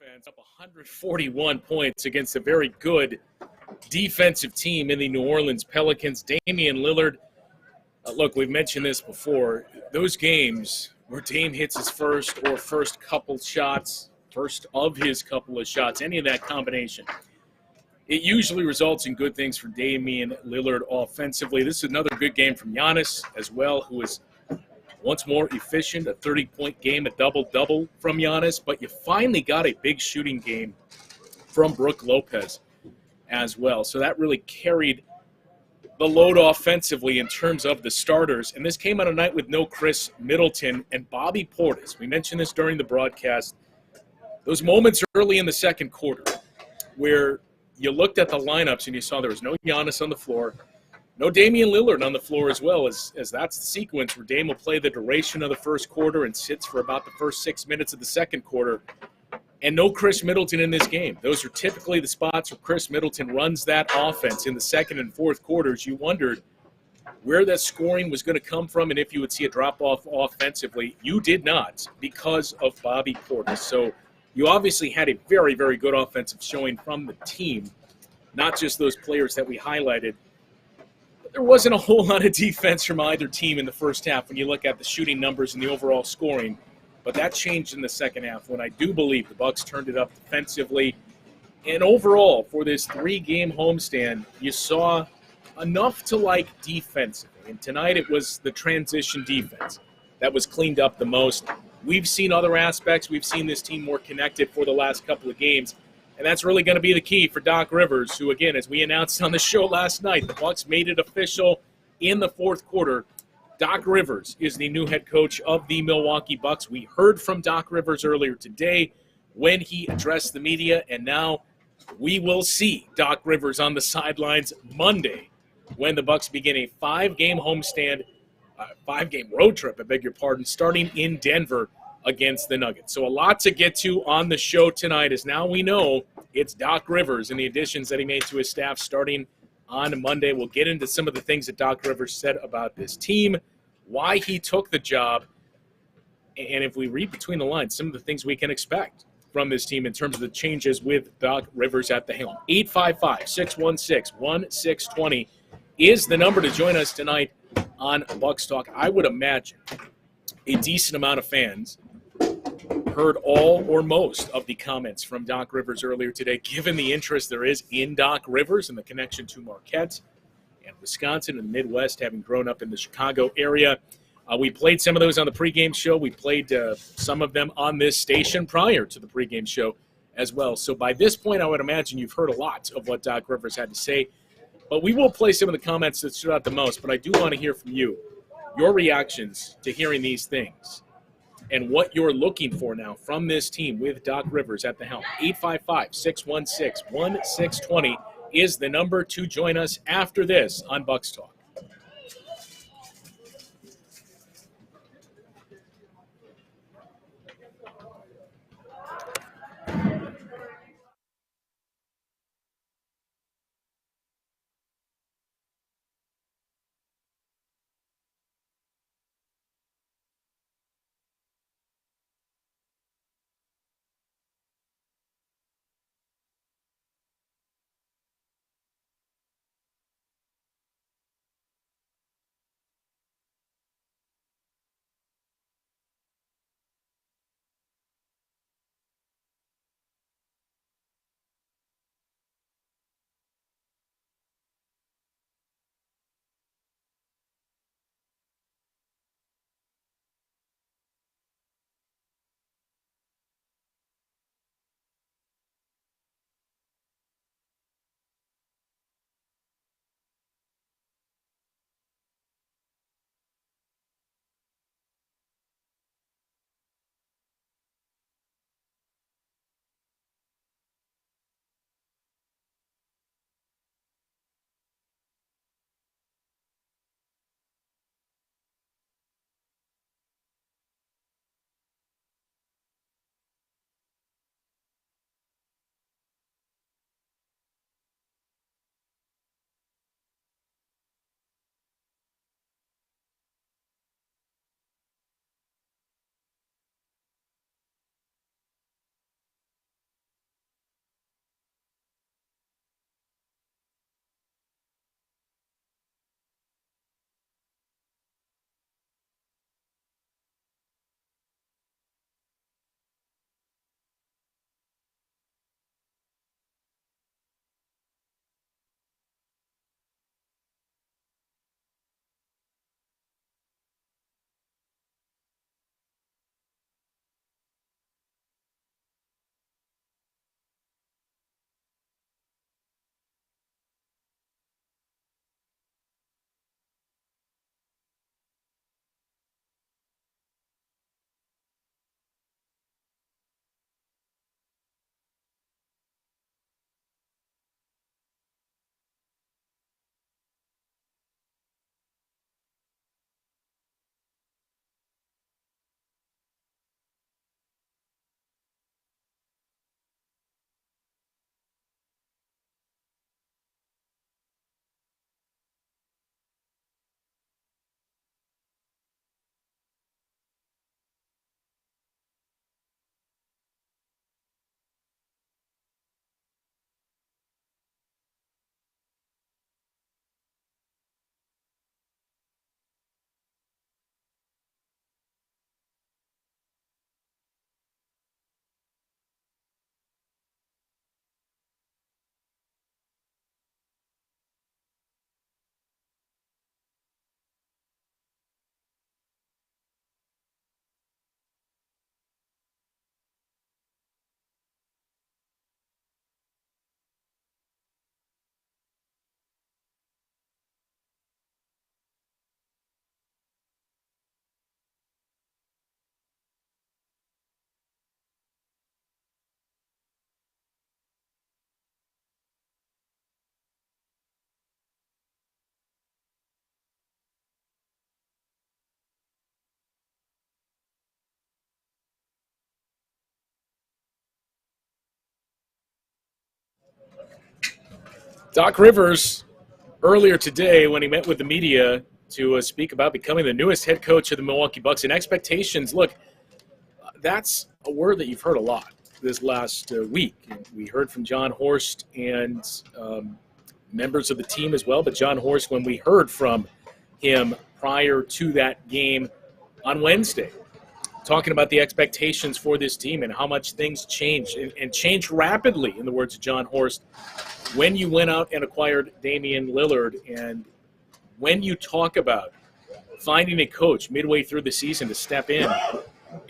offense up 141 points against a very good defensive team in the New Orleans Pelicans. Damian Lillard, look, we've mentioned this before. Those games where Dame hits his first of his couple of shots, any of that combination, it usually results in good things for Damian Lillard offensively. This is another good game from Giannis as well, who is once more efficient, a 30-point game, a double-double from Giannis. But you finally got a big shooting game from Brook Lopez as well. So that really carried the load offensively in terms of the starters. And this came on a night with no Chris Middleton and Bobby Portis. We mentioned this during the broadcast. Those moments early in the second quarter where you looked at the lineups and you saw there was no Giannis on the floor, no Damian Lillard on the floor as well, as that's the sequence where Dame will play the duration of the first quarter and sits for about the first 6 minutes of the second quarter. And no Chris Middleton in this game. Those are typically the spots where Chris Middleton runs that offense in the second and fourth quarters. You wondered where that scoring was going to come from and if you would see a drop-off offensively. You did not because of Bobby Portis. So you obviously had a very, very good offensive showing from the team, not just those players that we highlighted. But there wasn't a whole lot of defense from either team in the first half when you look at the shooting numbers and the overall scoring. But that changed in the second half when I do believe the Bucks turned it up defensively. And overall, for this three-game homestand, you saw enough to like defensively. And tonight it was the transition defense that was cleaned up the most. We've seen other aspects. We've seen this team more connected for the last couple of games. And that's really going to be the key for Doc Rivers, who, again, as we announced on the show last night, the Bucks made it official in the fourth quarter. Doc Rivers is the new head coach of the Milwaukee Bucks. We heard from Doc Rivers earlier today when he addressed the media, and now we will see Doc Rivers on the sidelines Monday when the Bucks begin a five-game road trip, starting in Denver against the Nuggets. So a lot to get to on the show tonight, as now we know it's Doc Rivers and the additions that he made to his staff starting on Monday. We'll get into some of the things that Doc Rivers said about this team, why he took the job, and if we read between the lines, some of the things we can expect from this team in terms of the changes with Doc Rivers at the helm. 855-616-1620 is the number to join us tonight on Bucks Talk. I would imagine a decent amount of fans heard all or most of the comments from Doc Rivers earlier today, given the interest there is in Doc Rivers and the connection to Marquette and Wisconsin and the Midwest, having grown up in the Chicago area. We played some of those on the pregame show. We played some of them on this station prior to the pregame show as well. So by this point, I would imagine you've heard a lot of what Doc Rivers had to say. But we will play some of the comments that stood out the most. But I do want to hear from you, your reactions to hearing these things and what you're looking for now from this team with Doc Rivers at the helm. 855-616-1620 is the number to join us after this on Bucks Talk. Doc Rivers, earlier today when he met with the media to speak about becoming the newest head coach of the Milwaukee Bucks and expectations, look, that's a word that you've heard a lot this last week. We heard from John Horst and members of the team as well, but John Horst, when we heard from him prior to that game on Wednesday, talking about the expectations for this team and how much things changed and changed rapidly, in the words of John Horst, when you went out and acquired Damian Lillard. And when you talk about finding a coach midway through the season to step in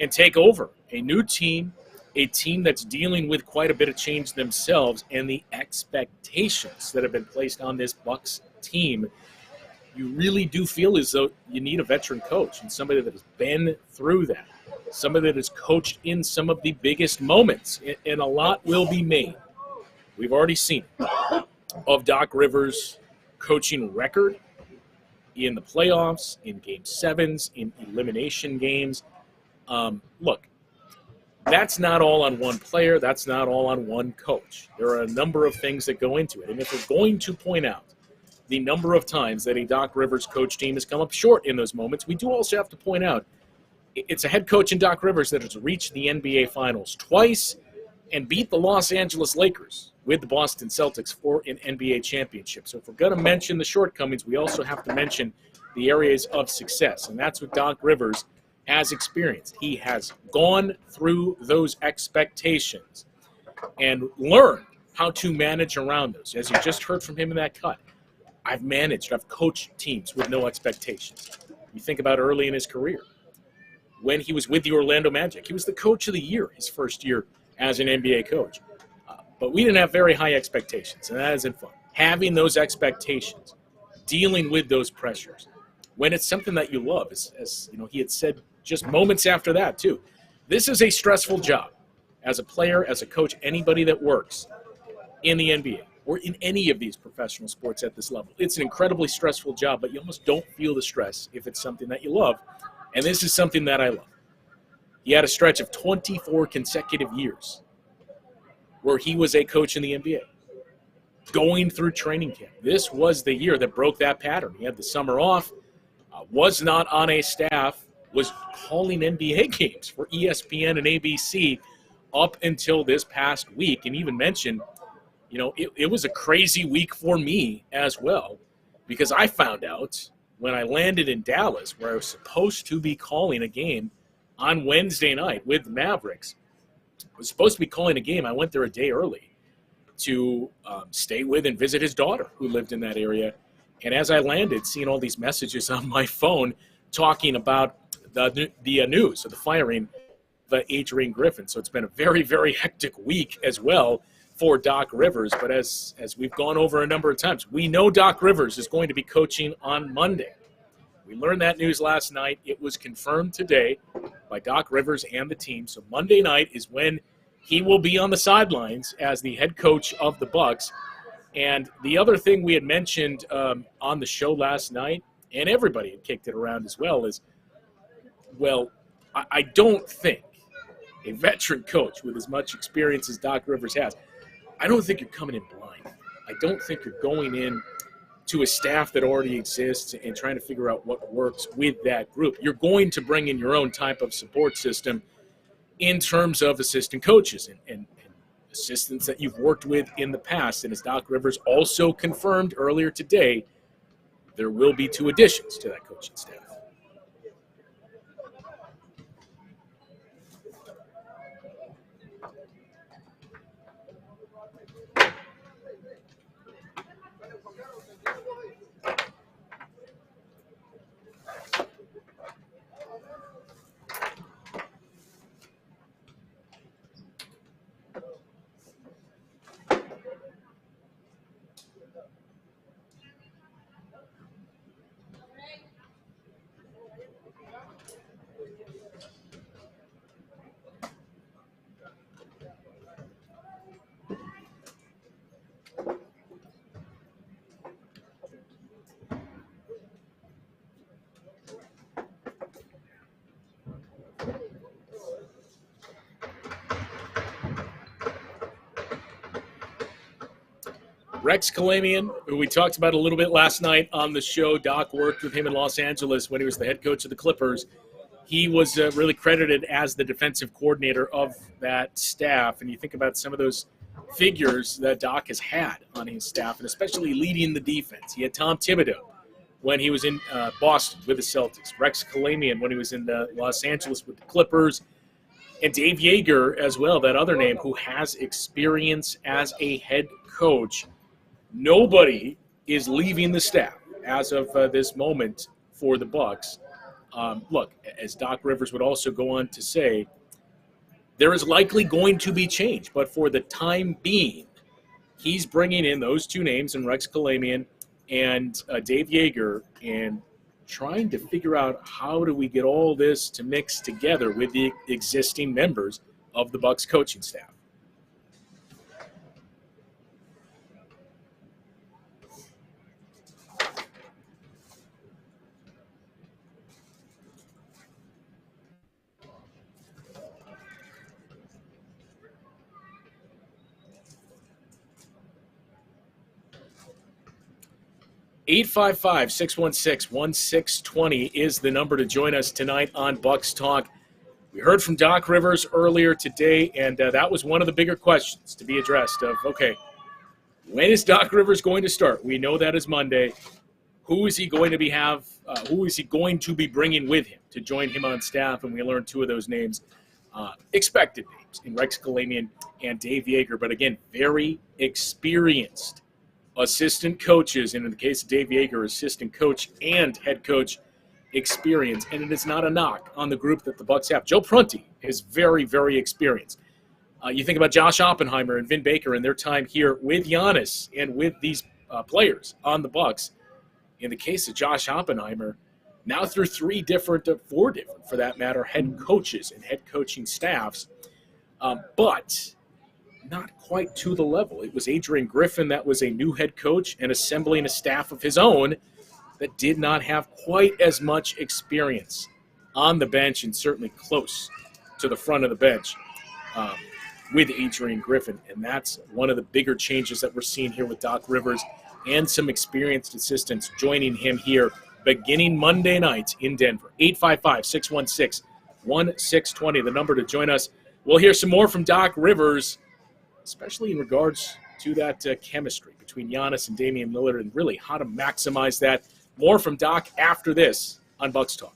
and take over a new team, a team that's dealing with quite a bit of change themselves, and the expectations that have been placed on this Bucks team, you really do feel as though you need a veteran coach and somebody that has been through that, somebody that has coached in some of the biggest moments, and a lot will be made. We've already seen it, of Doc Rivers' coaching record in the playoffs, in Game 7s, in elimination games. Look, that's not all on one player. That's not all on one coach. There are a number of things that go into it. And if we're going to point out the number of times that a Doc Rivers coach team has come up short in those moments, we do also have to point out it's a head coach in Doc Rivers that has reached the NBA Finals twice and beat the Los Angeles Lakers with the Boston Celtics for an NBA championship. So if we're going to mention the shortcomings, we also have to mention the areas of success. And that's what Doc Rivers has experienced. He has gone through those expectations and learned how to manage around those. As you just heard from him in that cut, I've coached teams with no expectations. You think about early in his career, when he was with the Orlando Magic, he was the coach of the year his first year as an NBA coach. But we didn't have very high expectations, and that isn't fun. Having those expectations, dealing with those pressures, when it's something that you love, as you know, he had said just moments after that too. This is a stressful job as a player, as a coach, anybody that works in the NBA or in any of these professional sports at this level. It's an incredibly stressful job, but you almost don't feel the stress if it's something that you love. And this is something that I love. He had a stretch of 24 consecutive years where he was a coach in the NBA, going through training camp. This was the year that broke that pattern. He had the summer off, was not on a staff, was calling NBA games for ESPN and ABC up until this past week, and even mentioned, you know, it was a crazy week for me as well, because I found out when I landed in Dallas, where I was supposed to be calling a game on Wednesday night with the Mavericks. I was supposed to be calling a game. I went there a day early to stay with and visit his daughter, who lived in that area. And as I landed, seeing all these messages on my phone talking about the news of the firing of Adrian Griffin. So it's been a very, very hectic week as well for Doc Rivers. But as we've gone over a number of times, we know Doc Rivers is going to be coaching on Monday. We learned that news last night. It was confirmed today by Doc Rivers and the team. So Monday night is when he will be on the sidelines as the head coach of the Bucks. And the other thing we had mentioned on the show last night, and everybody had kicked it around as well, is, well, I don't think a veteran coach with as much experience as Doc Rivers has, I don't think you're coming in blind. I don't think you're going in to a staff that already exists and trying to figure out what works with that group. You're going to bring in your own type of support system in terms of assistant coaches and assistants that you've worked with in the past. And as Doc Rivers also confirmed earlier today, there will be 2 additions to that coaching staff. Rex Kalamian, who we talked about a little bit last night on the show. Doc worked with him in Los Angeles when he was the head coach of the Clippers. He was really credited as the defensive coordinator of that staff. And you think about some of those figures that Doc has had on his staff, and especially leading the defense. He had Tom Thibodeau when he was in Boston with the Celtics, Rex Kalamian when he was in Los Angeles with the Clippers, and Dave Yeager as well, that other name, who has experience as a head coach. Nobody is leaving the staff as of this moment for the Bucks. Look, as Doc Rivers would also go on to say, there is likely going to be change, but for the time being, he's bringing in those two names, and Rex Kalamian and Dave Yeager, and trying to figure out how do we get all this to mix together with the existing members of the Bucks coaching staff. 855-616-1620 is the number to join us tonight on Bucks Talk. We heard from Doc Rivers earlier today, and that was one of the bigger questions to be addressed of, okay, when is Doc Rivers going to start? We know that is Monday. Who is he going to who is he going to be bringing with him to join him on staff? And we learned two of those names, expected names, in Rex Kalamian and Dave Yeager. But again, very experienced assistant coaches, and in the case of Dave Yeager, assistant coach and head coach experience. And it is not a knock on the group that the Bucks have. Joe Prunty is very, very experienced. You think about Josh Oppenheimer and Vin Baker and their time here with Giannis and with these players on the Bucks. In the case of Josh Oppenheimer, now through four different, for that matter, head coaches and head coaching staffs, but not quite to the level. It was Adrian Griffin that was a new head coach and assembling a staff of his own that did not have quite as much experience on the bench, and certainly close to the front of the bench with Adrian Griffin. And that's one of the bigger changes that we're seeing here with Doc Rivers and some experienced assistants joining him here beginning Monday night in Denver. 855-616-1620, the number to join us. We'll hear some more from Doc Rivers, especially in regards to that chemistry between Giannis and Damian Lillard, and really how to maximize that. More from Doc after this on Bucks Talk.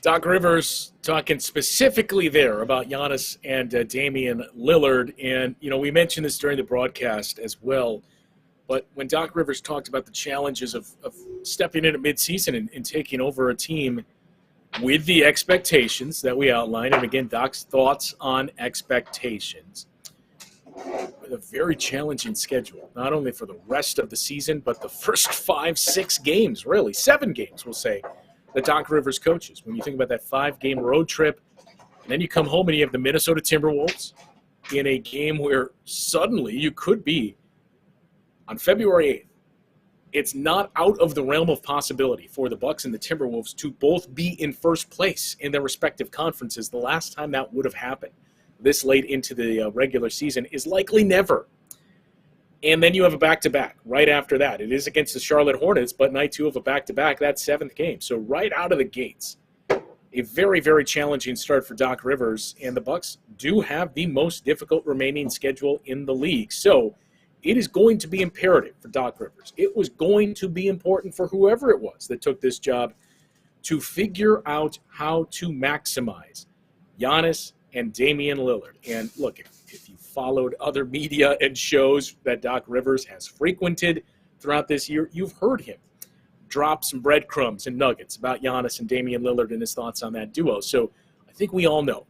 Doc Rivers talking specifically there about Giannis and Damian Lillard. And, we mentioned this during the broadcast as well. But when Doc Rivers talked about the challenges of stepping in at midseason and taking over a team with the expectations that we outlined, and again, Doc's thoughts on expectations, with a very challenging schedule, not only for the rest of the season, but the first 5-6 games, really, 7 games, we'll say, that Doc Rivers coaches. When you think about that 5-game road trip, and then you come home and you have the Minnesota Timberwolves in a game where suddenly you could be on February 8th. It's not out of the realm of possibility for the Bucks and the Timberwolves to both be in first place in their respective conferences. The last time that would have happened this late into the regular season is likely never. And then you have a back-to-back right after that. It is against the Charlotte Hornets, but night 2 of a back-to-back, that 7th game. So right out of the gates, a very, very challenging start for Doc Rivers. And the Bucks do have the most difficult remaining schedule in the league. So it is going to be imperative for Doc Rivers. It was going to be important for whoever it was that took this job to figure out how to maximize Giannis and Damian Lillard. And look, if you followed other media and shows that Doc Rivers has frequented throughout this year, you've heard him drop some breadcrumbs and nuggets about Giannis and Damian Lillard and his thoughts on that duo. So I think we all know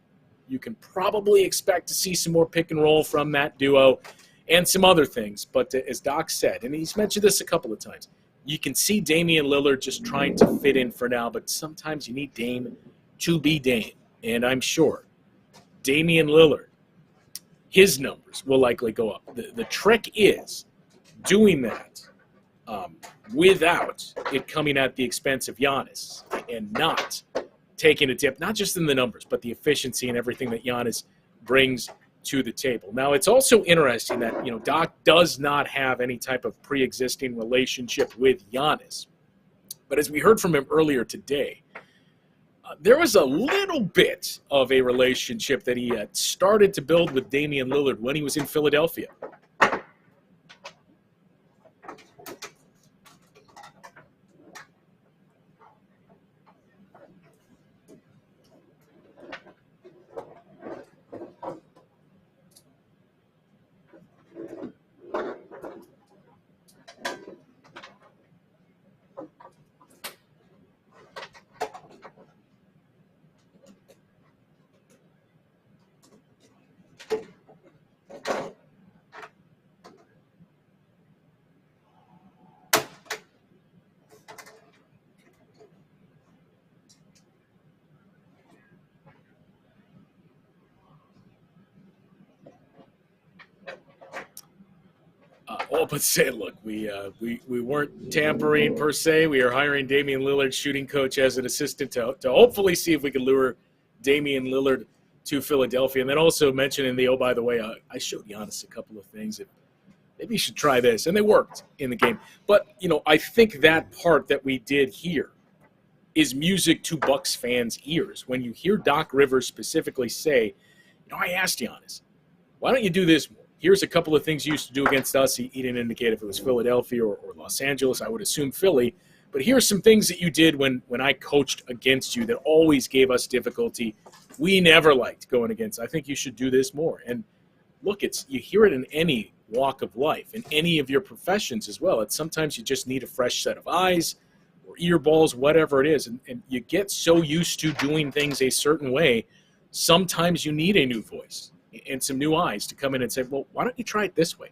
you can probably expect to see some more pick and roll from that duo and some other things. But as Doc said, and he's mentioned this a couple of times, you can see Damian Lillard just trying to fit in for now, but sometimes you need Dame to be Dame. And I'm sure Damian Lillard, his numbers will likely go up. The trick is doing that without it coming at the expense of Giannis and not taking a dip, not just in the numbers, but the efficiency and everything that Giannis brings to the table. Now, it's also interesting that, Doc does not have any type of pre-existing relationship with Giannis. But as we heard from him earlier today, there was a little bit of a relationship that he had started to build with Damian Lillard when he was in Philadelphia. But say, look, we weren't tampering per se. We are hiring Damian Lillard, shooting coach, as an assistant to hopefully see if we can lure Damian Lillard to Philadelphia. And then also mentioning by the way, I showed Giannis a couple of things that maybe you should try this, and they worked in the game. But I think that part that we did here is music to Bucks fans' ears. When you hear Doc Rivers specifically say, I asked Giannis, why don't you do this more? Here's a couple of things you used to do against us. He didn't indicate if it was Philadelphia or Los Angeles. I would assume Philly. But here's some things that you did when I coached against you that always gave us difficulty. We never liked going against. I think you should do this more. And look, you hear it in any walk of life, in any of your professions as well. It's sometimes you just need a fresh set of eyes or earballs, whatever it is. And you get so used to doing things a certain way, sometimes you need a new voice and some new eyes to come in and say, well, why don't you try it this way?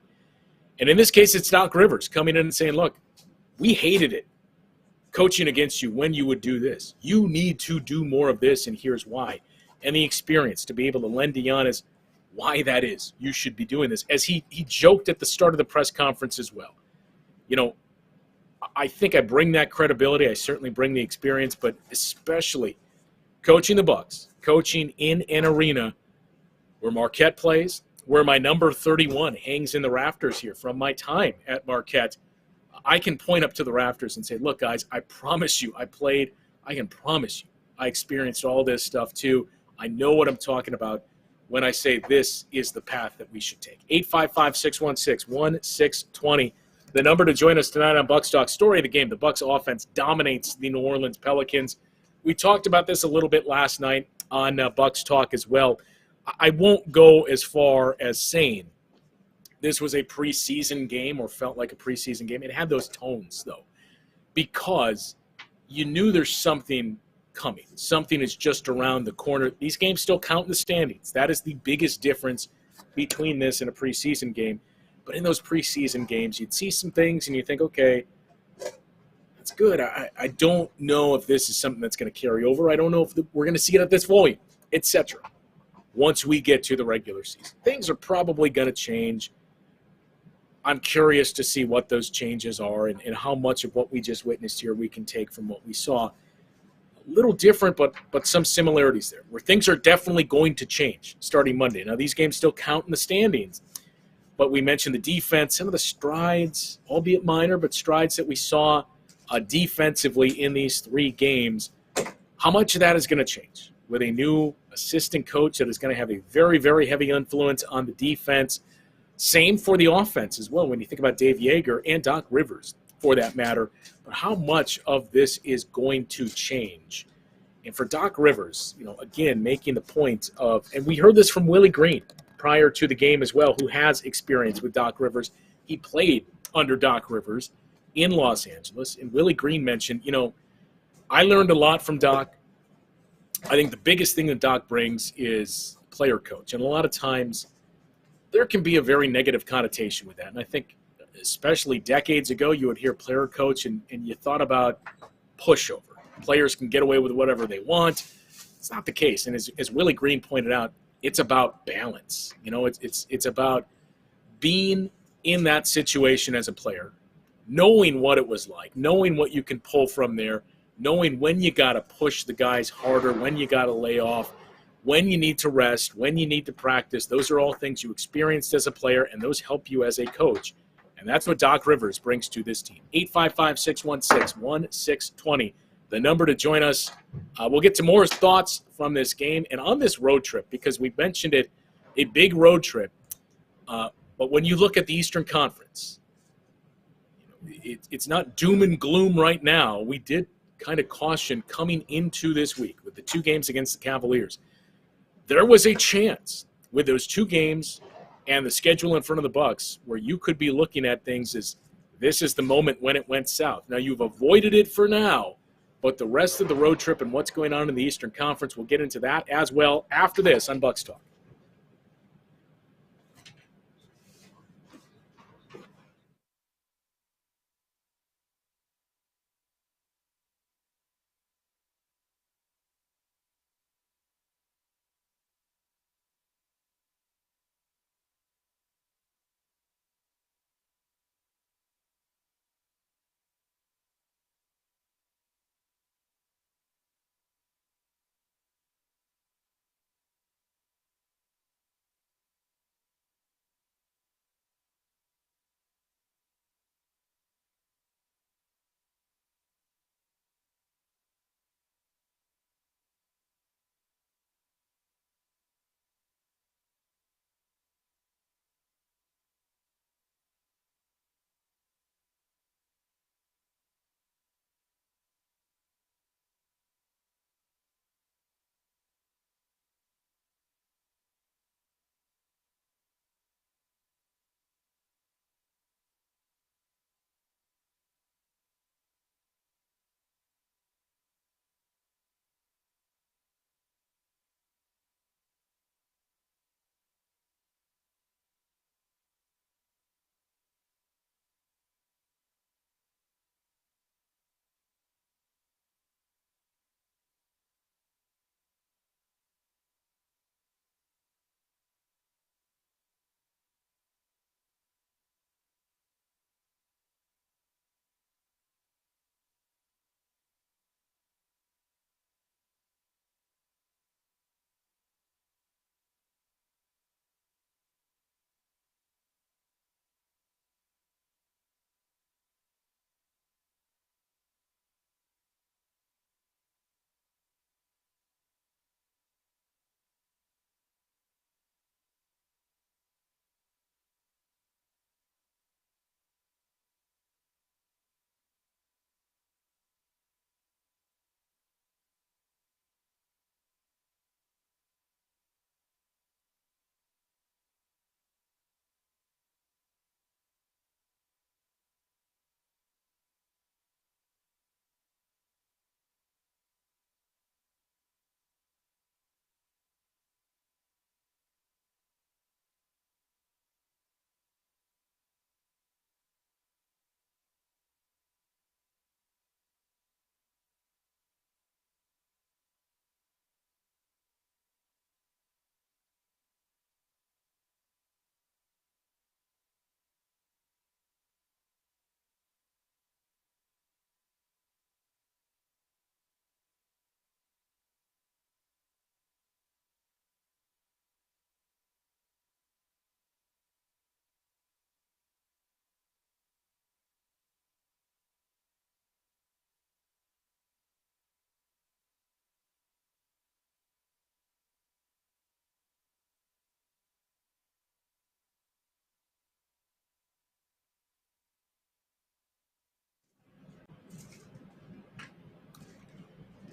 And in this case, it's Doc Rivers coming in and saying, look, we hated it coaching against you when you would do this. You need to do more of this, and here's why. And the experience to be able to lend to Giannis why that is. You should be doing this. As he joked at the start of the press conference as well. I think I bring that credibility. I certainly bring the experience, but especially coaching the Bucks, coaching in an arena where Marquette plays, where my number 31 hangs in the rafters here from my time at Marquette. I can point up to the rafters and say, look, guys, I promise you I played. I can promise you I experienced all this stuff too. I know what I'm talking about when I say this is the path that we should take. 855-616-1620. The number to join us tonight on Bucks Talk. Story of the game, the Bucks offense dominates the New Orleans Pelicans. We talked about this a little bit last night on Bucks Talk as well. I won't go as far as saying this was a preseason game or felt like a preseason game. It had those tones, though, because you knew there's something coming. Something is just around the corner. These games still count in the standings. That is the biggest difference between this and a preseason game. But in those preseason games, you'd see some things and you think, okay, that's good. I don't know if this is something that's going to carry over. I don't know if we're going to see it at this volume, etc. Once we get to the regular season, things are probably going to change. I'm curious to see what those changes are and how much of what we just witnessed here we can take from what we saw. A little different, but some similarities there, where things are definitely going to change starting Monday. Now, these games still count in the standings, but we mentioned the defense, some of the strides, albeit minor, but strides that we saw defensively in these 3 games. How much of that is going to change with a new assistant coach that is going to have a very, very heavy influence on the defense? Same for the offense as well when you think about Dave Yeager and Doc Rivers, for that matter. But how much of this is going to change? And for Doc Rivers, again, making the point of, and we heard this from Willie Green prior to the game as well, who has experience with Doc Rivers. He played under Doc Rivers in Los Angeles. And Willie Green mentioned, I learned a lot from Doc. I think the biggest thing that Doc brings is player coach. And a lot of times there can be a very negative connotation with that. And I think especially decades ago, you would hear player coach and you thought about pushover. Players can get away with whatever they want. It's not the case. And as Willie Green pointed out, it's about balance. It's about being in that situation as a player, knowing what it was like, knowing what you can pull from there, knowing when you got to push the guys harder, when you got to lay off, when you need to rest, when you need to practice. Those are all things you experienced as a player, and those help you as a coach. And that's what Doc Rivers brings to this team. 855-616-1620, the number to join us. We'll get to more thoughts from this game and on this road trip, because we mentioned it, a big road trip. But when you look at the Eastern Conference, it's not doom and gloom right now. We did kind of caution coming into this week with the 2 games against the Cavaliers. There was a chance with those 2 games and the schedule in front of the Bucks where you could be looking at things as this is the moment when it went south. Now, you've avoided it for now, but the rest of the road trip and what's going on in the Eastern Conference, we'll get into that as well after this on Bucks Talk.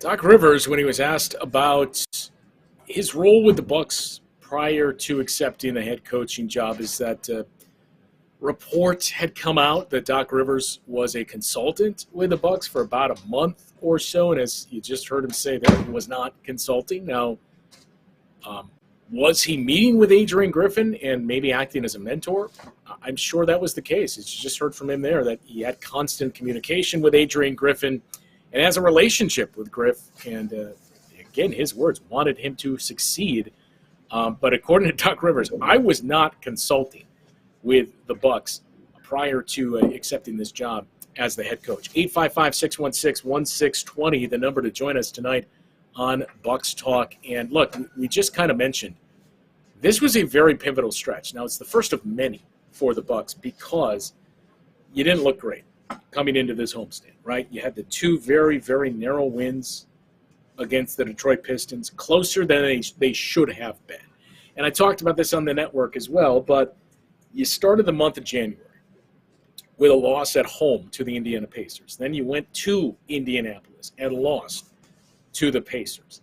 Doc Rivers, when he was asked about his role with the Bucs prior to accepting the head coaching job, is that reports had come out that Doc Rivers was a consultant with the Bucs for about a month or so, and as you just heard him say there, he was not consulting. Now, was he meeting with Adrian Griffin and maybe acting as a mentor? I'm sure that was the case. As you just heard from him there, that he had constant communication with Adrian Griffin and has a relationship with Griff. And again, his words, wanted him to succeed. But according to Doc Rivers, I was not consulting with the Bucs prior to accepting this job as the head coach. 855-616-1620, the number to join us tonight on Bucs Talk. And look, we just kind of mentioned this was a very pivotal stretch. Now, it's the first of many for the Bucs because you didn't look great coming into this homestand, right? You had the two very, very narrow wins against the Detroit Pistons, closer than they should have been. And I talked about this on the network as well, but you started the month of January with a loss at home to the Indiana Pacers. Then you went to Indianapolis and lost to the Pacers.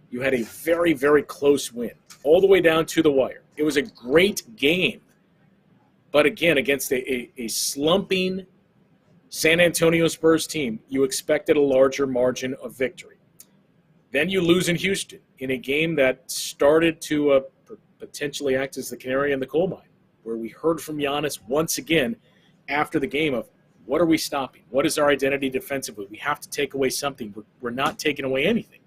You had a very, very close win, all the way down to the wire. It was a great game. But again, against a slumping San Antonio Spurs team, you expected a larger margin of victory. Then you lose in Houston in a game that started to potentially act as the canary in the coal mine, where we heard from Giannis once again after the game of, what are we stopping? What is our identity defensively? We have to take away something. We're not taking away anything.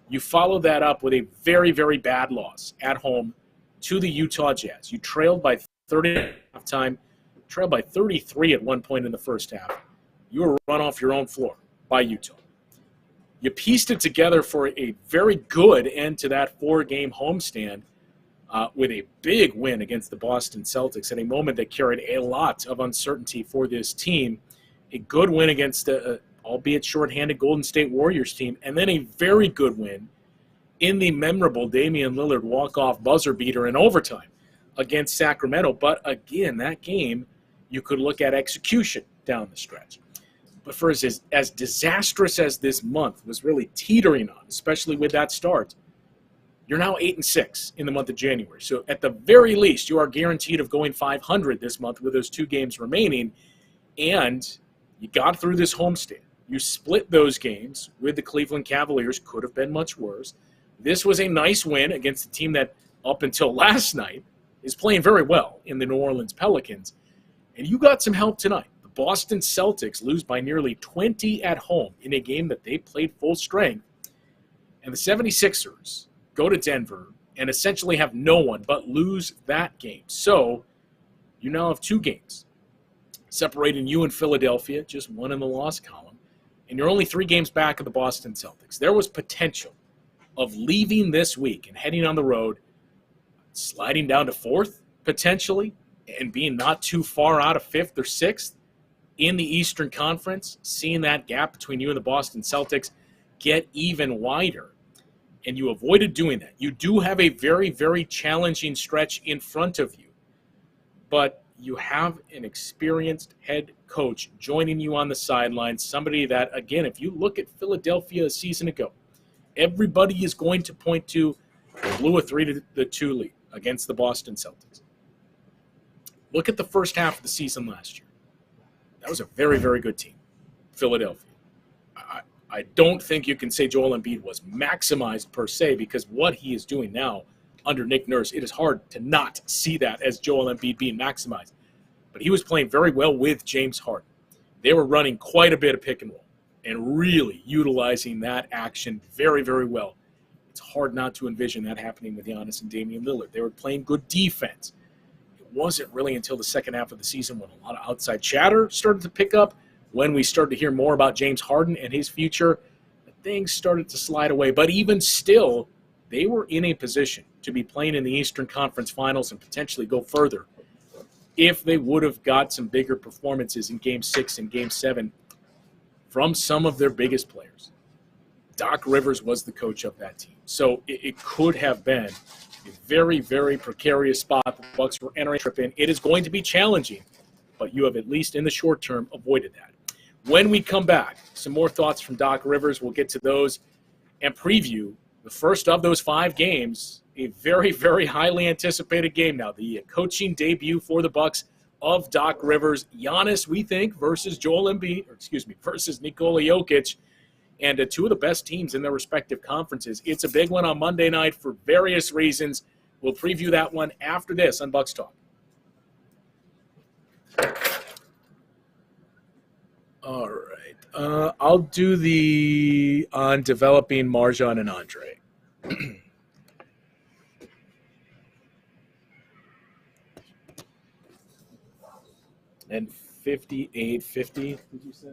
You follow that up with a very, very bad loss at home to the Utah Jazz. You trailed by 30 at halftime, trailed by 33 at one point in the first half. You were run off your own floor by Utah. You pieced it together for a very good end to that four-game homestand with a big win against the Boston Celtics at a moment that carried a lot of uncertainty for this team. A good win against the, albeit shorthanded, Golden State Warriors team, and then a very good win in the memorable Damian Lillard walk-off buzzer beater in overtime against Sacramento. But again, that game, you could look at execution down the stretch. But for as disastrous as this month was really teetering on, especially with that start, you're now 8-6 in the month of January. So at the very least, you are guaranteed of going 500 this month with those two games remaining. And you got through this homestand. You split those games with the Cleveland Cavaliers. Could have been much worse. This was a nice win against a team that, up until last night, is playing very well in the New Orleans Pelicans. And you got some help tonight. The Boston Celtics lose by nearly 20 at home in a game that they played full strength. And the 76ers go to Denver and essentially have no one but lose that game. So you now have two games separating you and Philadelphia, just one in the loss column, and you're only 3 games back of the Boston Celtics. There was potential of leaving this week and heading on the road, sliding down to 4th, potentially, and being not too far out of 5th or 6th in the Eastern Conference, seeing that gap between you and the Boston Celtics get even wider. And you avoided doing that. You do have a very, very challenging stretch in front of you. But you have an experienced head coach joining you on the sidelines, somebody that, again, if you look at Philadelphia a season ago, everybody is going to point to blew a 3-2 lead against the Boston Celtics. Look at the first half of the season last year. That was a very, very good team, Philadelphia. I don't think you can say Joel Embiid was maximized per se, because what he is doing now under Nick Nurse, it is hard to not see that as Joel Embiid being maximized. But he was playing very well with James Harden. They were running quite a bit of pick and roll and really utilizing that action very, very well. It's hard not to envision that happening with Giannis and Damian Lillard. They were playing good defense. It wasn't really until the second half of the season when a lot of outside chatter started to pick up, when we started to hear more about James Harden and his future, things started to slide away. But even still, they were in a position to be playing in the Eastern Conference Finals and potentially go further if they would have got some bigger performances in Game 6 and Game 7 from some of their biggest players. Doc Rivers was the coach of that team. So it could have been a very, very precarious spot the Bucs were entering in. It is going to be challenging, but you have at least in the short term avoided that. When we come back, some more thoughts from Doc Rivers. We'll get to those and preview the first of those 5 games, a very, very highly anticipated game now, the coaching debut for the Bucks of Doc Rivers. Giannis, we think, versus versus Nikola Jokic, and 2 of the best teams in their respective conferences. It's a big one on Monday night for various reasons. We'll preview that one after this on Bucks Talk. All right. I'll do the on developing MarJon and Andre. And 58.50, did you say?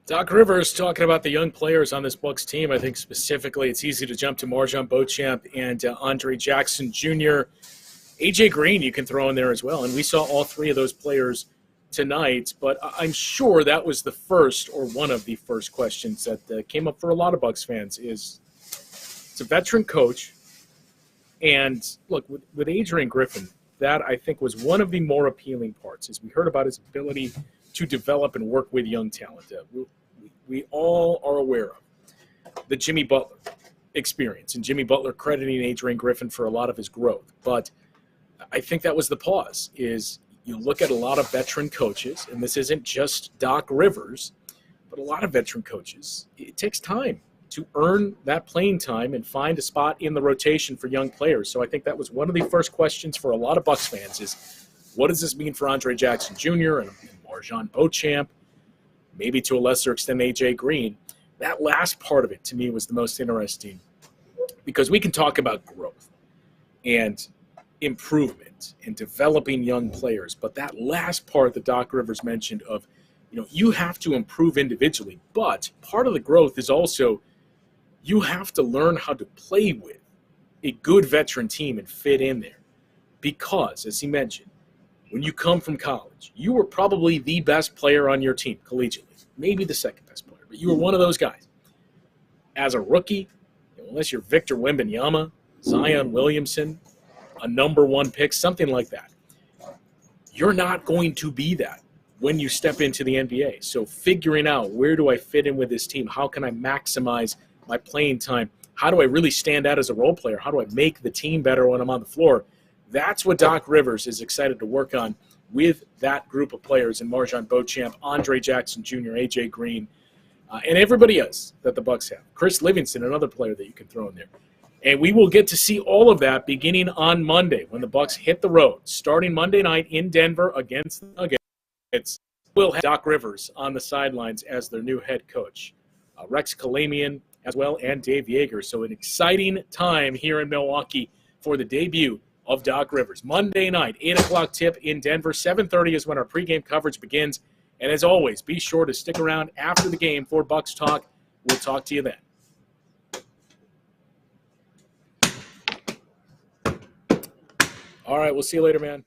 Doc Rivers talking about the young players on this Bucks team. I think specifically it's easy to jump to MarJon Beauchamp and Andre Jackson Jr. A.J. Green you can throw in there as well. And we saw all 3 of those players tonight. But I'm sure that was the first or one of the first questions that came up for a lot of Bucks fans is it's a veteran coach. And look, with Adrian Griffin, that I think was one of the more appealing parts as we heard about his ability to develop and work with young talent. We all are aware of the Jimmy Butler experience, and Jimmy Butler crediting Adrian Griffin for a lot of his growth. But I think that was the pause, is you look at a lot of veteran coaches, and this isn't just Doc Rivers, but a lot of veteran coaches. It takes time to earn that playing time and find a spot in the rotation for young players. So I think that was one of the first questions for a lot of Bucks fans is, what does this mean for Andre Jackson Jr. and MarJon Beauchamp, maybe to a lesser extent A.J. Green? That last part of it, to me, was the most interesting because we can talk about growth and improvement and developing young players, but that last part that Doc Rivers mentioned of, you have to improve individually, but part of the growth is also You have to learn how to play with a good veteran team and fit in there. Because, as he mentioned, when you come from college, you were probably the best player on your team collegiately, maybe the second best player, but you were one of those guys. As a rookie, unless you're Victor Wembanyama, Zion Williamson, a number one pick, something like that, you're not going to be that when you step into the NBA. So figuring out, where do I fit in with this team? How can I maximize my playing time? How do I really stand out as a role player? How do I make the team better when I'm on the floor? That's what Doc Rivers is excited to work on with that group of players in Marjon Beauchamp, Andre Jackson Jr., A.J. Green, and everybody else that the Bucks have. Chris Livingston, another player that you can throw in there. And we will get to see all of that beginning on Monday when the Bucks hit the road. Starting Monday night in Denver against the Nuggets, we'll have Doc Rivers on the sidelines as their new head coach. Rex Kalamian as well, and Dave Yeager. So an exciting time here in Milwaukee for the debut of Doc Rivers. Monday night, 8 o'clock tip in Denver. 7:30 is when our pregame coverage begins. And as always, be sure to stick around after the game for Bucks Talk. We'll talk to you then. All right, we'll see you later, man.